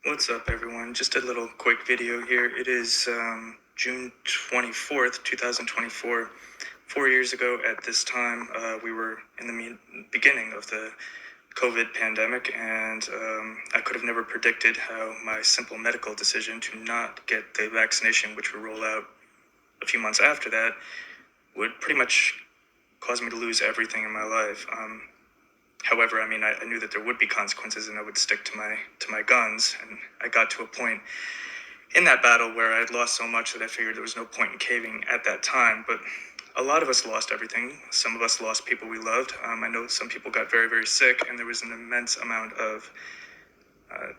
What's up, everyone? Just a little quick video here. It is June 24th, 2024. 4 years ago at this time, we were in the beginning of the COVID pandemic, and I could have never predicted how my simple medical decision to not get the vaccination, which would roll out a few months after that, would pretty much cause me to lose everything in my life. However, I mean, I knew that there would be consequences, and I would stick to my guns. And I got to a point in that battle where I had lost so much that I figured there was no point in caving at that time. But a lot of us lost everything. Some of us lost people we loved. I know some people got very, very sick, and there was an immense amount of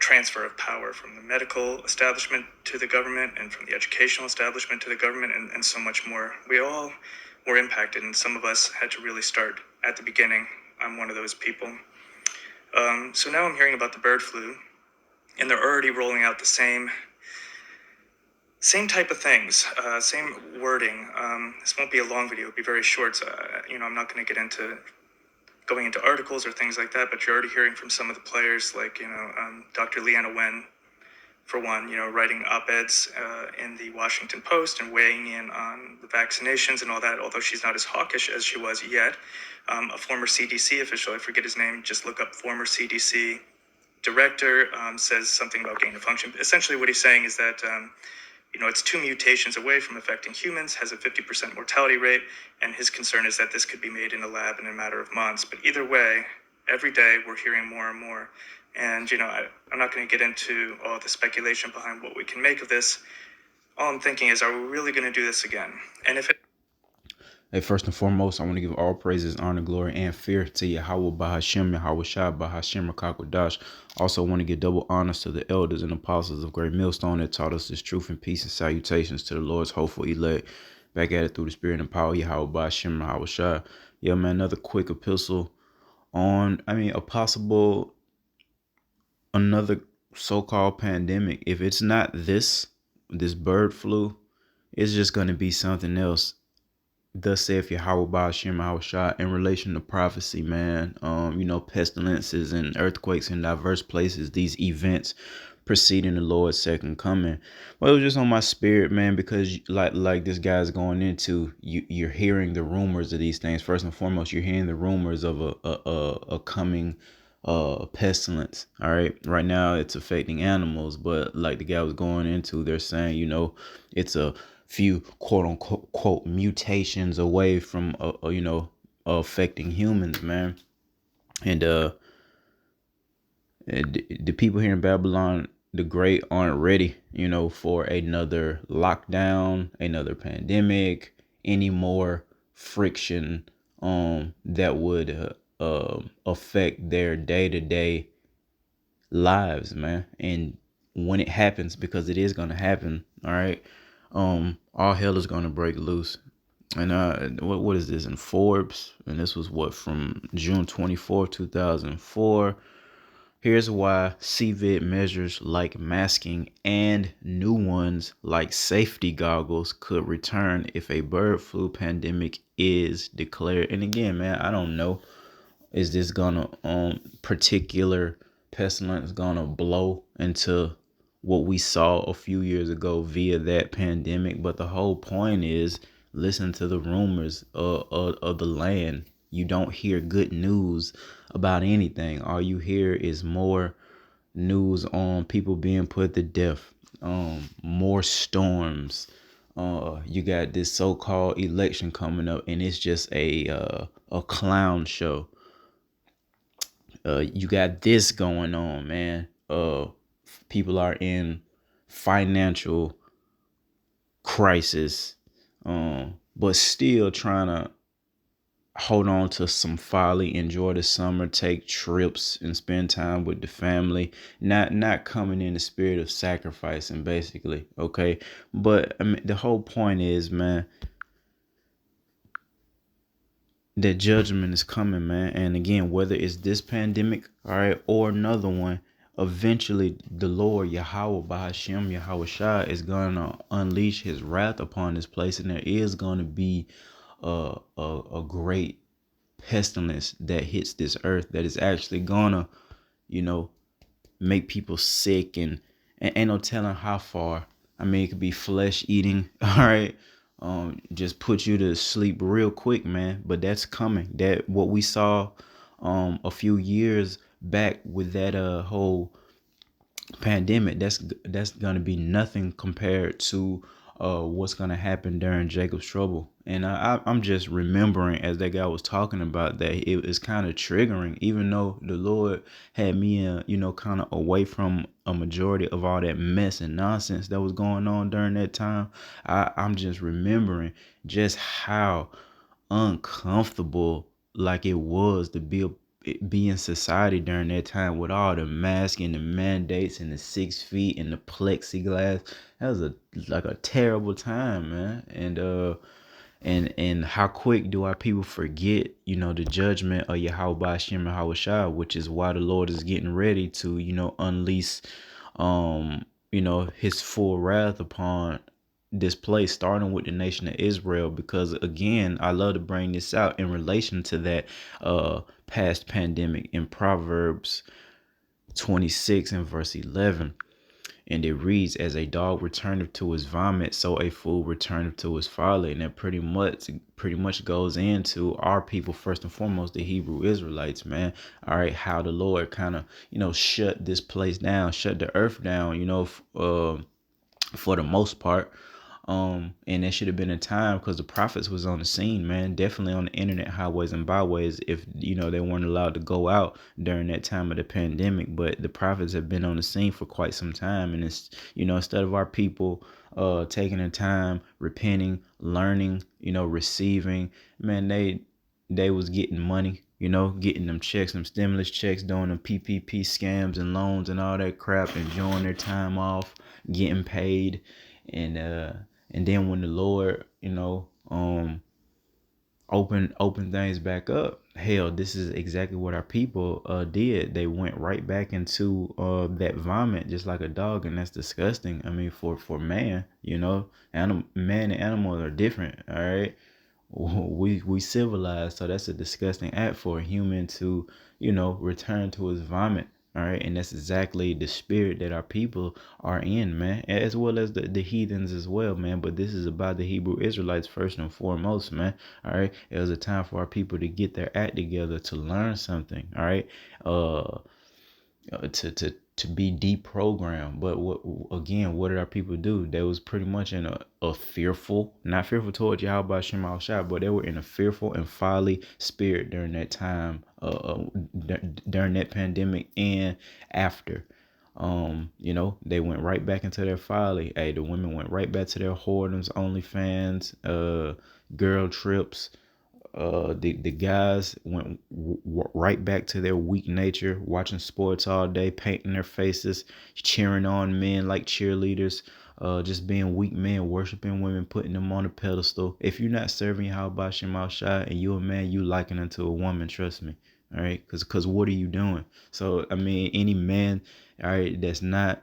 transfer of power from the medical establishment to the government, and from the educational establishment to the government, and so much more. We all were impacted, and some of us had to really start at the beginning. I'm one of those people. So now I'm hearing about the bird flu, and they're already rolling out the same type of things, same wording. This won't be a long video; it'll be very short. So, I'm not going to get into going into articles or things like that. But you're already hearing from some of the players, like Dr. Leanna Wen, for one, writing op-eds in the Washington Post and weighing in on the vaccinations and all that, although she's not as hawkish as she was yet. A former CDC official, I forget his name, just look up former CDC director, says something about gain of function. Essentially what he's saying is that, it's 2 mutations away from affecting humans, has a 50% mortality rate, and his concern is that this could be made in a lab in a matter of months. But either way, every day we're hearing more and more. And, I'm not going to get into all the speculation behind what we can make of this. All I'm thinking is, are we really going to do this again? And if it Hey, first and foremost, I want to give all praises, honor, glory, and fear to Yahweh Bahashem, Yahweh Shai Bahashem Rakakwadash. Also want to give double honors to the elders and apostles of Great Millstone that taught us this truth and peace, and salutations to the Lord's hopeful elect. Back at it through the spirit and power, Yahweh Bahashem, Yahweh Shai. Yeah, man, another quick epistle on, a possible, another so-called pandemic. If it's not this bird flu, it's just going to be something else. Thus saith Yahweh Ba'ashem Yahushua in relation to prophecy, man. Pestilences and earthquakes in diverse places, these events preceding the Lord's second coming. Well, it was just on my spirit, man, because like this guy's going into, you're hearing the rumors of these things. First and foremost, you're hearing the rumors of a coming pestilence. All right now it's affecting animals, but like the guy was going into, they're saying, it's a few quote unquote mutations away from affecting humans, man. And the people here in Babylon the Great aren't ready, for another lockdown, another pandemic, any more friction that would affect their day-to-day lives, man. And when it happens, because it is going to happen, all right, all hell is going to break loose. And what is this in Forbes? And this was what, from June 24th, 2004. Here's why CVID measures like masking and new ones like safety goggles could return if a bird flu pandemic is declared. And again, man, I don't know. Is this gonna particular pestilence gonna blow into what we saw a few years ago via that pandemic? But the whole point is, listen to the rumors of the land. You don't hear good news about anything. All you hear is more news on people being put to death, more storms. You got this so-called election coming up, and it's just a clown show. You got this going on, man. People are in financial crisis, but still trying to hold on to some folly, enjoy the summer, take trips and spend time with the family, not coming in the spirit of sacrificing, basically. Okay. But I mean, the whole point is, man, that judgment is coming, man. And again, whether it's this pandemic, all right, or another one, eventually the Lord Yahweh Bahashem Yahweh Shai is gonna unleash his wrath upon this place, and there is gonna be a great pestilence that hits this earth that is actually gonna, make people sick and and ain't no telling how far. I mean, it could be flesh eating, all right. Just put you to sleep real quick, man. But that's coming. That what we saw a few years back with that whole pandemic, that's gonna be nothing compared to what's gonna happen during Jacob's trouble. And I'm just remembering as that guy was talking about that it was kind of triggering, even though the Lord had me kind of away from a majority of all that mess and nonsense that was going on during that time. I'm just remembering just how uncomfortable like it was to be in society during that time with all the masks and the mandates and the 6 feet and the plexiglass. That was like a terrible time, man. And how quick do our people forget, the judgment of Yahweh Hashem and Hawashai, which is why the Lord is getting ready to, unleash his full wrath upon this place, starting with the nation of Israel. Because again, I love to bring this out in relation to that past pandemic in Proverbs 26 and verse 11. And it reads, as a dog returneth to his vomit, so a fool returneth to his folly. And that pretty much goes into our people, first and foremost, the Hebrew Israelites, man. All right, how the Lord kind of, shut this place down, shut the earth down, for the most part. And there should have been a time, because the prophets was on the scene, man, definitely on the internet highways and byways, if they weren't allowed to go out during that time of the pandemic. But the prophets have been on the scene for quite some time, and it's instead of our people taking their time, repenting, learning, receiving, man, they was getting money, getting them checks, them stimulus checks, doing them PPP scams and loans and all that crap, enjoying their time off, getting paid. And then when the Lord, open things back up, hell, this is exactly what our people did. They went right back into that vomit, just like a dog, and that's disgusting. I mean, for man, man and animals are different. All right, we civilized, so that's a disgusting act for a human to return to his vomit. All right, and that's exactly the spirit that our people are in, man, as well as the heathens as well, man. But this is about the Hebrew Israelites first and foremost, man. All right, it was a time for our people to get their act together, to learn something. All right, to be deprogrammed. But what did our people do? They was pretty much in a fearful, not fearful towards Yahweh Shem Shai, but they were in a fearful and folly spirit during that time, during that pandemic and after. They went right back into their folly. Hey, the women went right back to their whoredoms, OnlyFans, girl trips. The guys went right back to their weak nature, watching sports all day, painting their faces, cheering on men like cheerleaders, just being weak men, worshiping women, putting them on a pedestal. If you're not serving Yahweh Shem Shai and you're a man, you liken unto a woman, trust me. All right, because what are you doing? So I mean, any man, all right, that's not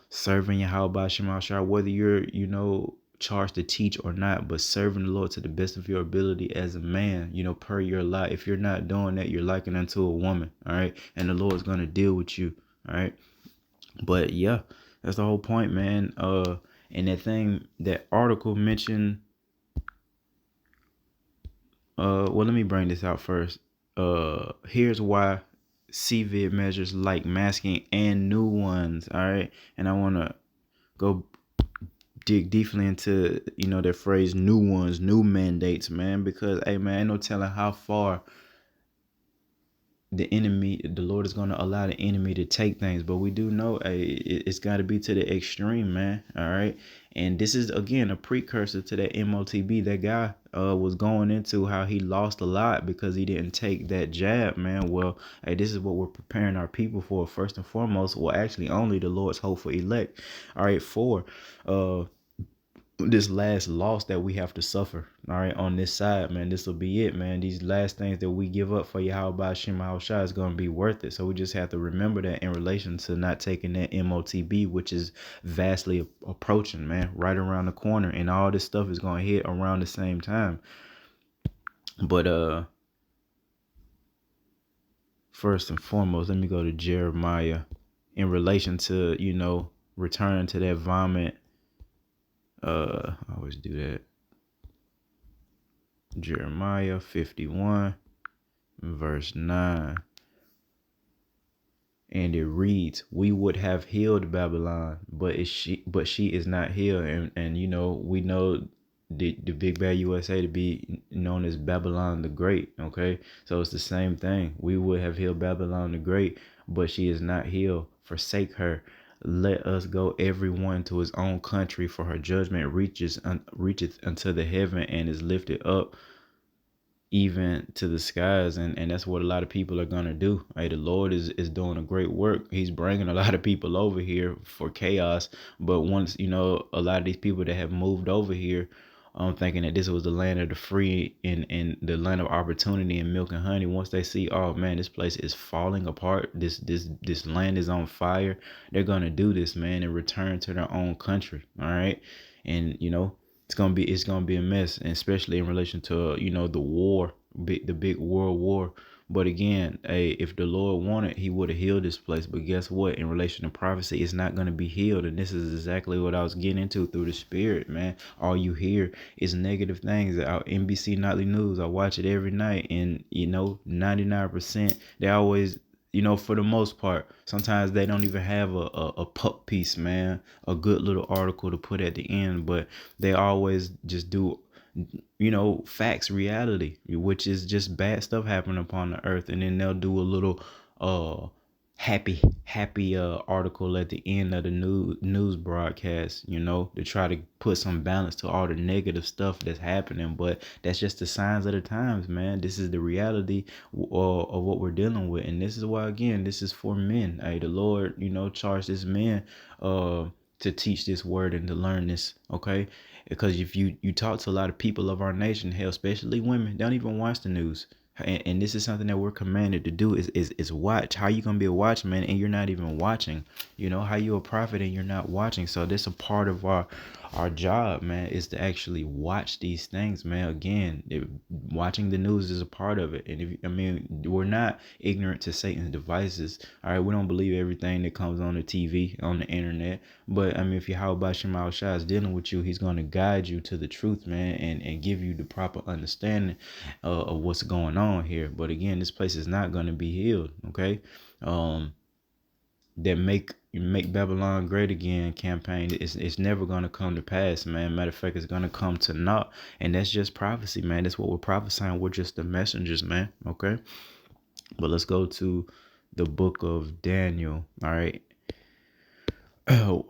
serving Yahweh Shem Shai, whether you're charged to teach or not, but serving the Lord to the best of your ability as a man, per your law. If you're not doing that, you're likened unto a woman. All right, and the Lord's gonna deal with you. All right, but yeah, that's the whole point, man. And that article mentioned. Well, let me bring this out first. Here's why CVID measures like masking and new ones. All right, and I wanna go dig deeply into their phrase new ones, new mandates, man, because hey man, ain't no telling how far the Lord is going to allow the enemy to take things. But we do know, hey, it's got to be to the extreme, man. All right, and this is again a precursor to that MOTB. That guy was going into how he lost a lot because he didn't take that jab, man. Well, hey, this is what we're preparing our people for, first and foremost. Well, actually only the Lord's hopeful elect. All right, for this last loss that we have to suffer, all right, on this side, man. This will be it, man. These last things that we give up for Yahweh Shem Shai is going to be worth it. So we just have to remember that in relation to not taking that MOTB, which is vastly approaching, man, right around the corner, and all this stuff is going to hit around the same time. But first and foremost, let me go to Jeremiah in relation to return to that vomit. I always do that. Jeremiah 51, verse 9. And it reads, "We would have healed Babylon, but she is not here." And we know the big bad USA to be known as Babylon the Great. Okay, so it's the same thing. We would have healed Babylon the Great, but she is not here. Forsake her. Let us go everyone to his own country, for her judgment reacheth unto the heaven and is lifted up even to the skies. And that's what a lot of people are gonna do. Hey, the Lord is doing a great work. He's bringing a lot of people over here for chaos. But once a lot of these people that have moved over here, thinking that this was the land of the free and the land of opportunity and milk and honey, once they see, oh man, this place is falling apart, this land is on fire, they're gonna do this, man, and return to their own country. All right. And it's gonna be a mess, and especially in relation to the war, the big world war. But again, hey, if the Lord wanted, He would have healed this place. But guess what? In relation to prophecy, it's not gonna be healed, and this is exactly what I was getting into through the Spirit, man. All you hear is negative things. Our NBC Nightly News, I watch it every night, and 99%, they always, for the most part, sometimes they don't even have a pup piece, man, a good little article to put at the end, but they always just do, facts, reality, which is just bad stuff happening upon the earth. And then they'll do a little uh happy article at the end of the news broadcast, to try to put some balance to all the negative stuff that's happening. But that's just the signs of the times, man. This is the reality of what we're dealing with. And this is why, again, this is for men. Hey, the Lord, charged this men to teach this word and to learn this. Okay, because if you talk to a lot of people of our nation, hell, especially women, they don't even watch the news. And this is something that we're commanded to do is watch. How you gonna be a watchman and you're not even watching? How you a prophet and you're not watching? So this a part of our job, man, is to actually watch these things, man. Again, watching the news is a part of it. And we're not ignorant to Satan's devices. All right, we don't believe everything that comes on the TV, on the internet. But if Yahweh Shema Shai is dealing with you, He's gonna guide you to the truth, man, and give you the proper understanding of what's going on here. But again, this place is not gonna be healed. Okay, that make Babylon great again campaign, it's never gonna come to pass, man. Matter of fact, it's gonna come to naught, and that's just prophecy, man. That's what we're prophesying. We're just the messengers, man. Okay, but let's go to the book of Daniel. All right. Oh.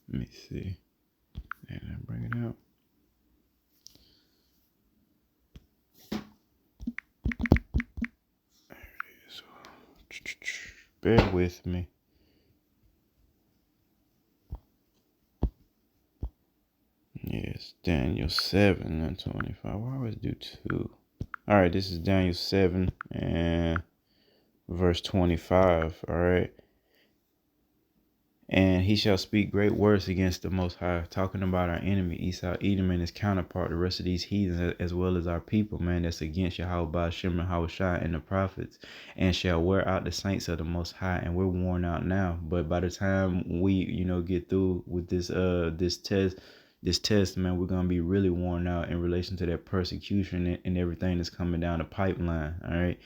Let me see. And I bring it out. There it is. Bear with me. Yes, Daniel 7 and 25. Why always do 2? All right, this is Daniel 7 and verse 25. All right. And he shall speak great words against the Most High, talking about our enemy Esau, Edom, and his counterpart, the rest of these heathens, as well as our people, man, that's against Yahweh Shem and Yahushua and the prophets, and shall wear out the saints of the Most High. And we're worn out now, but by the time we, get through with this test, man, we're gonna be really worn out in relation to that persecution and everything that's coming down the pipeline. All right.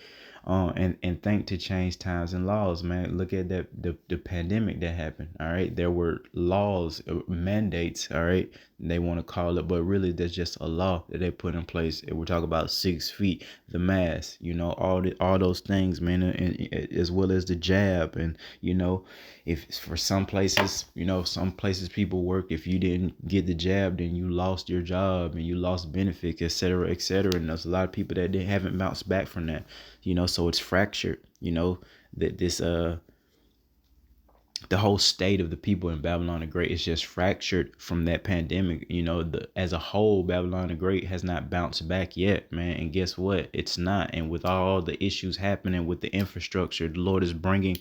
And think to change times and laws, man. Look at the pandemic that happened. All right, there were laws, mandates. All right, they want to call it, but really that's just a law that they put in place. We're talking about 6 feet, the mask, all those things, man, and as well as the jab, and if for some places, some places people work. If you didn't get the jab, then you lost your job and you lost benefits, etc., etc. And there's a lot of people that haven't bounced back from that. So it's fractured, that the whole state of the people in Babylon the Great is just fractured from that pandemic. As a whole, Babylon the Great has not bounced back yet, man. And guess what? It's not. And with all the issues happening with the infrastructure, the Lord is bringing,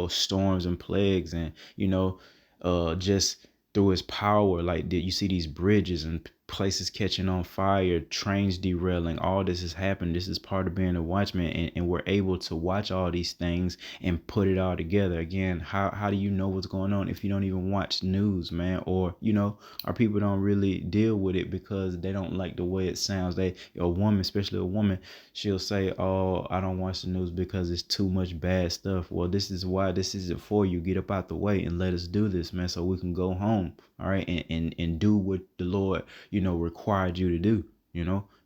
storms and plagues and, just through his power. Like, did you see these bridges and places catching on fire, trains derailing? All this has happened. This is part of being a watchman, and we're able to watch all these things and put it all together. Again, how do you know what's going on if you don't even watch news, man? Or our people don't really deal with it because they don't like the way it sounds. A woman, especially a woman, she'll say, oh, I don't watch the news because it's too much bad stuff. Well, this is why. This isn't for you. Get up out the way and let us do this, man, so we can go home, all right, and do what the Lord required you to do.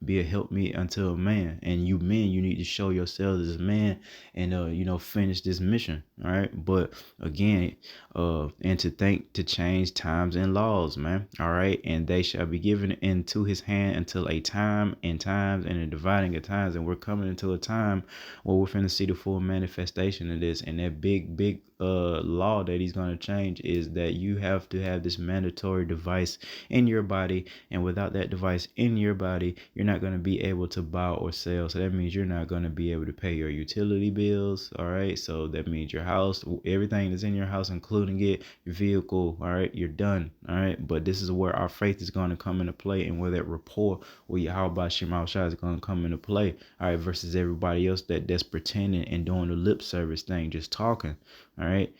Be a helpmeet unto a man. And you men, you need to show yourselves as man and finish this mission. All right. But again, and to change times and laws, man. All right. And they shall be given into his hand until a time and times and a dividing of times. And we're coming into a time where we're finna see the full manifestation of this. And that big law that he's going to change is that you have to have this mandatory device in your body, and without that device in your body, you're not going to be able to buy or sell. So that means you're not going to be able to pay your utility bills. All right, so that means your house, everything that's in your house, including your vehicle, all right, you're done. All right, but this is where our faith is going to come into play, and where that rapport with Yahweh Shema Shai is going to come into play, all right, versus everybody else that's pretending and doing the lip service thing, just talking. All right.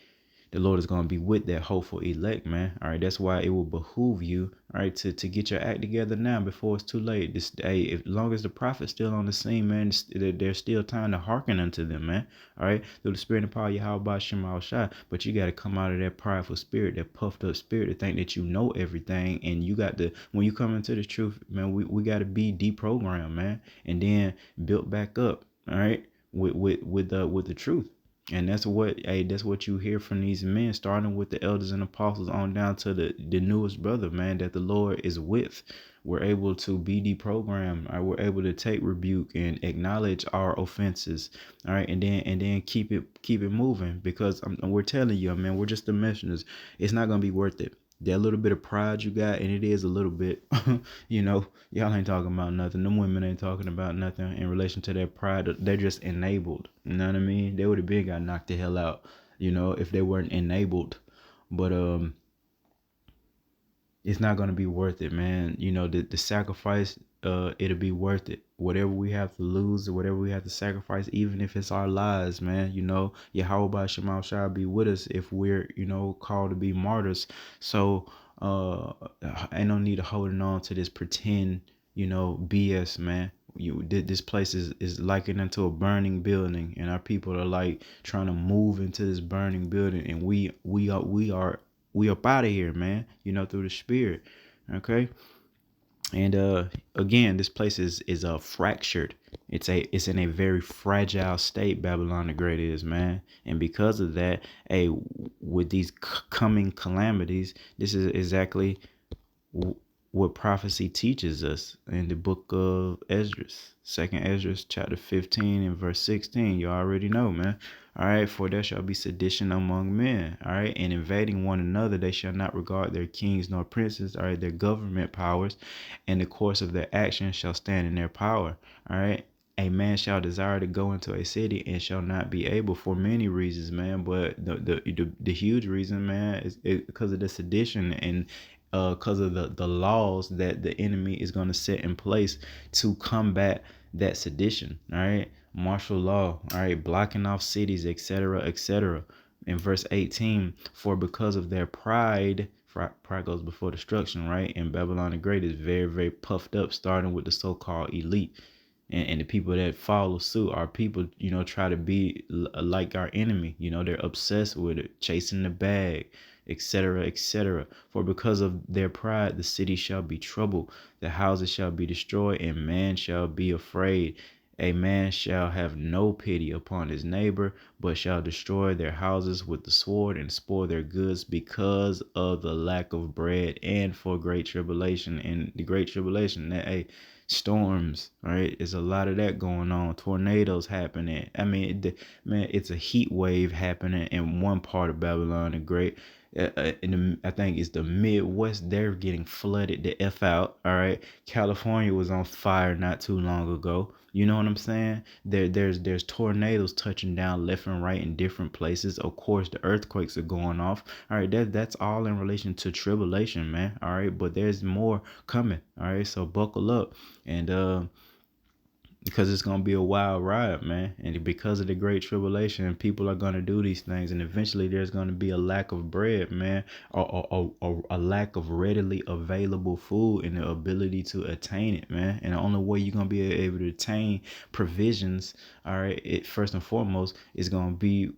The Lord is going to be with that hopeful elect, man. All right. That's why it will behoove you, all right, to get your act together now before it's too late. This day, as long as the prophet's still on the scene, man, there's still time to hearken unto them, man. All right. Through the spirit and power of Yahweh Shema Shai. But you got to come out of that prideful spirit, that puffed up spirit, to think that you know everything. And you got to, when you come into the truth, man, we got to be deprogrammed, man, and then built back up, all right, with the truth. And that's what you hear from these men, starting with the elders and apostles on down to the newest brother, man, that the Lord is with. We're able to be deprogrammed. Right? We're able to take rebuke and acknowledge our offenses. All right. And then keep it moving, because we're telling you, man, we're just the messengers. It's not going to be worth it. That little bit of pride you got, and it is a little bit, y'all ain't talking about nothing. Them women ain't talking about nothing in relation to their pride. They're just enabled. You know what I mean? They would have been got knocked the hell out, if they weren't enabled. But it's not gonna be worth it, man. The sacrifice, it'll be worth it. Whatever we have to lose, or whatever we have to sacrifice, even if it's our lives, man. Yahweh Shema shall be with us if we're, called to be martyrs. So ain't no need of holding on to this pretend, BS, man. This place is likened into a burning building, and our people are like trying to move into this burning building, and we up out of here, man, through the spirit. Okay. And again, this place is fractured. It's in a very fragile state. Babylon the Great is, man. And because of that, with these coming calamities, this is exactly what prophecy teaches us in the book of Esdras, 2nd Esdras chapter 15 and verse 16. You already know, man. All right, for there shall be sedition among men. All right, and invading one another, they shall not regard their kings nor princes, all right, their government powers, and the course of their actions shall stand in their power. All right. A man shall desire to go into a city and shall not be able, for many reasons, man. But the huge reason, man, is because of the sedition, and because of the laws that the enemy is going to set in place to combat that sedition. All right. Martial law. All right. Blocking off cities, etc., etc. In verse 18, for because of their pride goes before destruction, right? And Babylon the Great is very, very puffed up, starting with the so-called elite. And the people that follow suit are people, try to be like our enemy. They're obsessed with it, chasing the bag, etc., etc. For because of their pride, the city shall be troubled, the houses shall be destroyed, and man shall be afraid. A man shall have no pity upon his neighbor, but shall destroy their houses with the sword and spoil their goods because of the lack of bread and for great tribulation. And the great tribulation, storms, right? There's a lot of that going on. Tornadoes happening. I mean, man, it's a heat wave happening in one part of Babylon the Great. I think it's the Midwest. They're getting flooded the f out. All right, California was on fire not too long ago. You know what I'm saying? There's tornadoes touching down left and right in different places. Of course, the earthquakes are going off. All right, that's all in relation to tribulation, man. All right, but there's more coming. All right, so buckle up and because it's gonna be a wild ride, man. And because of the great tribulation, people are gonna do these things, and eventually there's gonna be a lack of bread, man, or a lack of readily available food and the ability to attain it, man. And the only way you're gonna be able to attain provisions, all right, it first and foremost is gonna be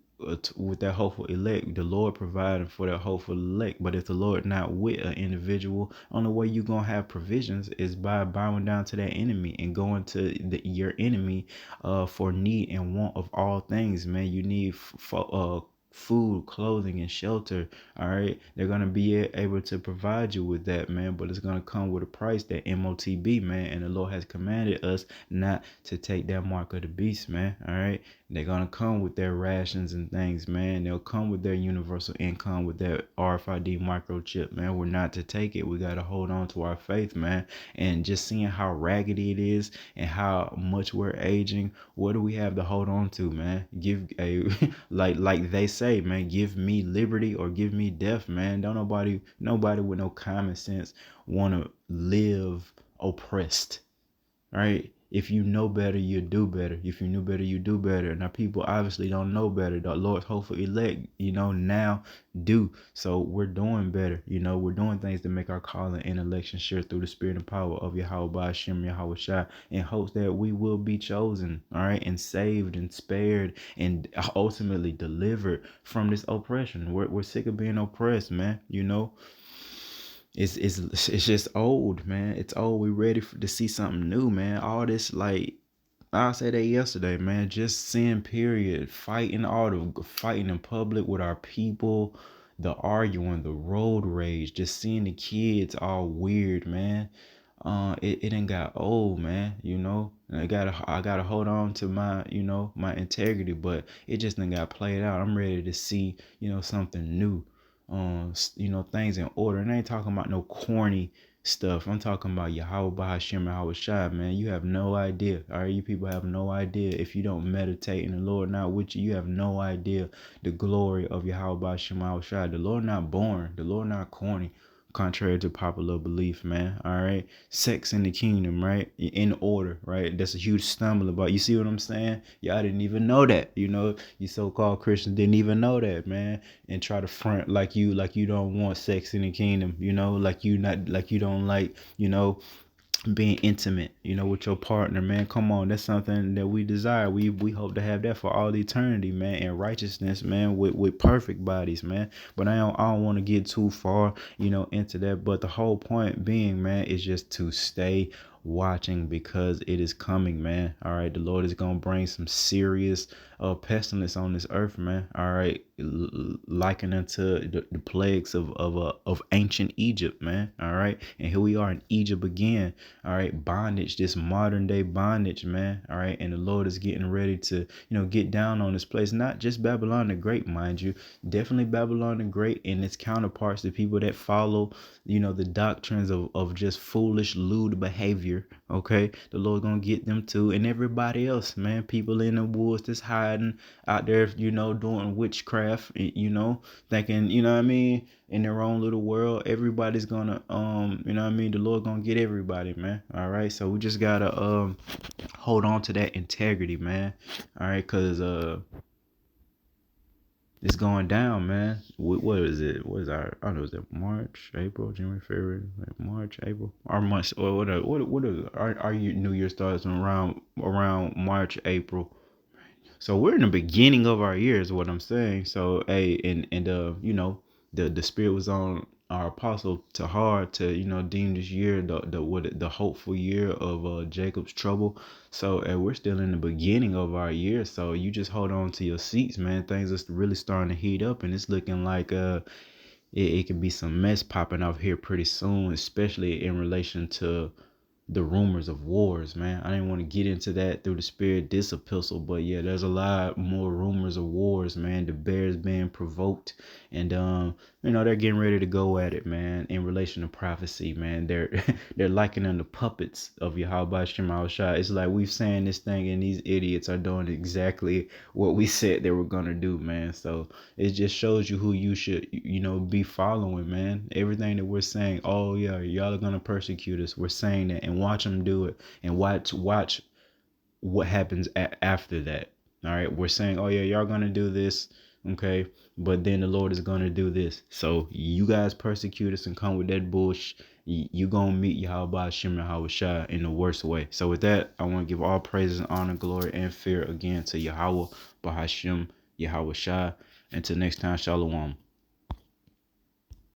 with that hopeful elect, the Lord providing for that hopeful elect. But if the Lord not with an individual, only way you gonna have provisions is by bowing down to that enemy and going to your enemy for need and want of all things, man. You need food, clothing, and shelter. All right, they're gonna be able to provide you with that, man, but it's gonna come with a price, that MOTB, man. And the Lord has commanded us not to take that mark of the beast, man. All right, they're gonna come with their rations and things, man. They'll come with their universal income, with their RFID microchip, man. We're not to take it. We gotta hold on to our faith, man. And just seeing how raggedy it is and how much we're aging, what do we have to hold on to, man? Give a like they say, man, give me liberty or give me death, man. Don't nobody with no common sense wanna live oppressed. Right? If you know better, you do better. If you knew better, you do better. Now people obviously don't know better. The Lord's hopeful elect, now do. So we're doing better. We're doing things to make our calling and election sure through the spirit and power of Yahweh Hashem Yahweh Shai, in hopes that we will be chosen, all right, and saved and spared and ultimately delivered from this oppression. We're sick of being oppressed, man. It's just old, man. It's old. We ready to see something new, man. All this, like I said that yesterday, man. Just sin, period. Fighting in public with our people, the arguing, the road rage, just seeing the kids all weird, man. It ain't got old, man. I gotta hold on to my integrity, but it just done got played out. I'm ready to see something new, things in order. And I ain't talking about no corny stuff. I'm talking about Yahweh Hashem Yahweh Shai, man. You have no idea. All right, you people have no idea. If you don't meditate and the Lord not with you, you have no idea the glory of Yahweh Hashem Yahweh Shai. The Lord not born. The Lord not corny, contrary to popular belief, man. All right, sex in the kingdom, right, in order, right? That's a huge stumble about. You see what I'm saying? Y'all didn't even know that. You so-called Christians didn't even know that, man, and try to front like you don't want sex in the kingdom. Like you don't like being intimate, with your partner, man. Come on, that's something that we desire. We hope to have that for all eternity, man, and righteousness, man, with perfect bodies, man. But I don't want to get too far, into that. But the whole point being, man, is just to stay watching, because it is coming, man. All right, the Lord is gonna bring some serious pestilence on this earth, man. All right, likened unto the plagues of ancient Egypt, man. All right, and here we are in Egypt again. All right, bondage, this modern day bondage, man. All right, and the Lord is getting ready to get down on this place. Not just Babylon the Great, mind you, definitely Babylon the Great and its counterparts, the people that follow the doctrines of just foolish, lewd behavior. Okay, the Lord gonna get them too, and everybody else, man. People in the woods that's hiding out there, doing witchcraft, thinking, what I mean, in their own little world. Everybody's gonna, what I mean, the Lord gonna get everybody, man. All right, so we just gotta hold on to that integrity, man. All right, cause it's going down, man. What is it? What is our? I don't know. Is it March, April, January, February, March, April, or months? Or what is our New Year starts around March, April. So we're in the beginning of our year, is what I'm saying. So hey, and the spirit was on our apostle Tahar to deem this year the hopeful year of Jacob's trouble. So we're still in the beginning of our year. So you just hold on to your seats, man. Things are really starting to heat up, and it's looking like it could be some mess popping off here pretty soon, especially in relation to the rumors of wars, man. I didn't want to get into that through the spirit this epistle, but yeah, there's a lot more rumors of wars, man. The bears being provoked, and they're getting ready to go at it, man. In relation to prophecy, man, they're they're likening the puppets of Yahweh Shema Shai. It's like we've saying this thing, and these idiots are doing exactly what we said they were gonna do, man. So it just shows you who you should, be following, man. Everything that we're saying, oh yeah, y'all are gonna persecute us. We're saying that, and watch them do it, and watch what happens after that. All right, we're saying, oh yeah, y'all gonna do this, okay, but then the Lord is gonna do this. So you guys persecute us and come with that bullshit. You gonna meet Yahweh Shem Yahweh Shai in the worst way. So with that, I want to give all praises, honor, glory, and fear again to Yahweh Bahashem Yahweh Shai. Until next time, Shalom.